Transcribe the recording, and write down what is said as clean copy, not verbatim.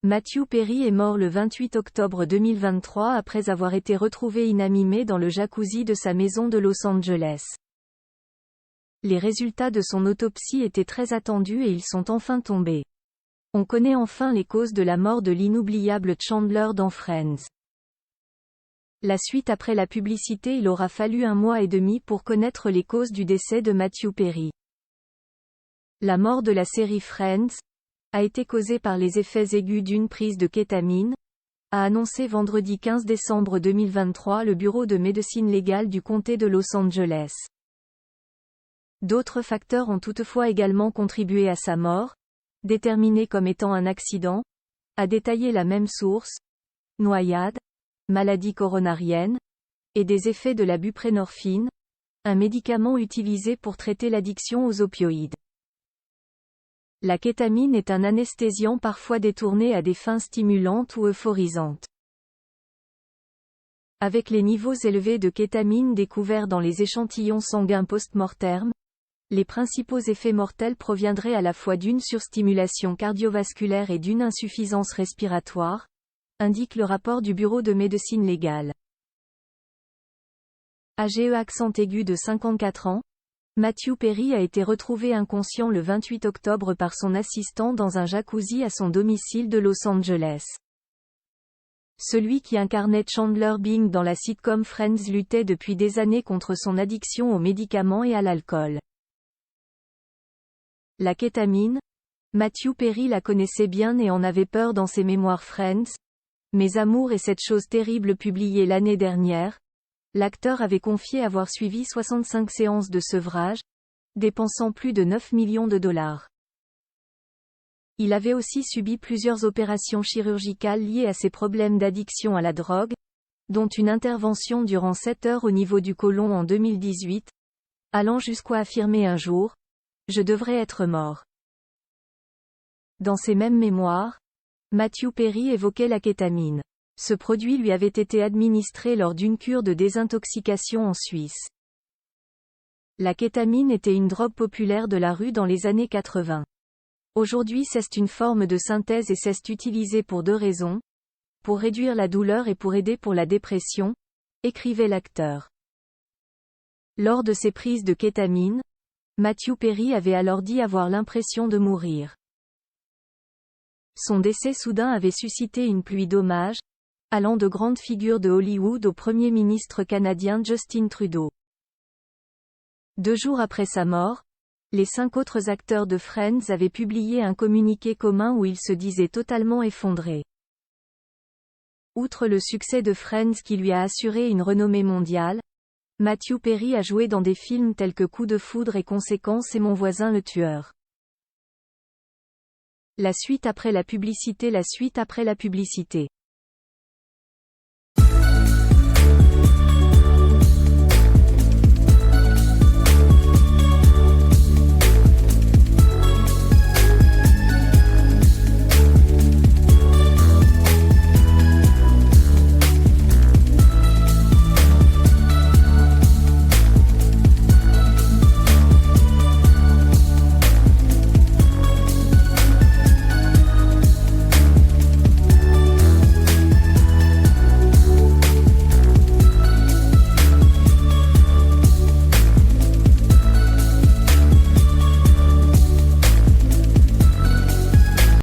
Matthew Perry est mort le 28 octobre 2023 après avoir été retrouvé inanimé dans le jacuzzi de sa maison de Los Angeles. Les résultats de son autopsie étaient très attendus et ils sont enfin tombés. On connaît enfin les causes de la mort de l'inoubliable Chandler dans Friends. La suite après la publicité. Il aura fallu 1 mois et demi pour connaître les causes du décès de Matthew Perry. La mort de la série Friends a été causée par les effets aigus d'une prise de kétamine, a annoncé vendredi 15 décembre 2023 le Bureau de médecine légale du comté de Los Angeles. D'autres facteurs ont toutefois également contribué à sa mort, déterminée comme étant un accident, a détaillé la même source, noyade, maladie coronarienne, et des effets de la buprenorphine, un médicament utilisé pour traiter l'addiction aux opioïdes. La kétamine est un anesthésiant parfois détourné à des fins stimulantes ou euphorisantes. Avec les niveaux élevés de kétamine découverts dans les échantillons sanguins post-mortem, les principaux effets mortels proviendraient à la fois d'une surstimulation cardiovasculaire et d'une insuffisance respiratoire, indique le rapport du Bureau de médecine légale. Âgé accent aigu de 54 ans, Matthew Perry a été retrouvé inconscient le 28 octobre par son assistant dans un jacuzzi à son domicile de Los Angeles. Celui qui incarnait Chandler Bing dans la sitcom Friends luttait depuis des années contre son addiction aux médicaments et à l'alcool. La kétamine, Matthew Perry la connaissait bien et en avait peur dans ses mémoires Friends. Mes amours et cette chose terrible publiée l'année dernière. L'acteur avait confié avoir suivi 65 séances de sevrage, dépensant plus de 9 millions de dollars. Il avait aussi subi plusieurs opérations chirurgicales liées à ses problèmes d'addiction à la drogue, dont une intervention durant 7 heures au niveau du côlon en 2018, allant jusqu'à affirmer un jour « Je devrais être mort ». Dans ses mêmes mémoires, Matthew Perry évoquait la kétamine. Ce produit lui avait été administré lors d'une cure de désintoxication en Suisse. La kétamine était une drogue populaire de la rue dans les années 80. Aujourd'hui c'est une forme de synthèse et c'est utilisé pour 2 raisons. Pour réduire la douleur et pour aider pour la dépression, écrivait l'acteur. Lors de ses prises de kétamine, Matthew Perry avait alors dit avoir l'impression de mourir. Son décès soudain avait suscité une pluie d'hommages, allant de grandes figures de Hollywood au Premier ministre canadien Justin Trudeau. 2 jours après sa mort, les 5 autres acteurs de Friends avaient publié un communiqué commun où ils se disaient totalement effondrés. Outre le succès de Friends qui lui a assuré une renommée mondiale, Matthew Perry a joué dans des films tels que Coup de foudre et Conséquences et Mon voisin le tueur. La suite après la publicité.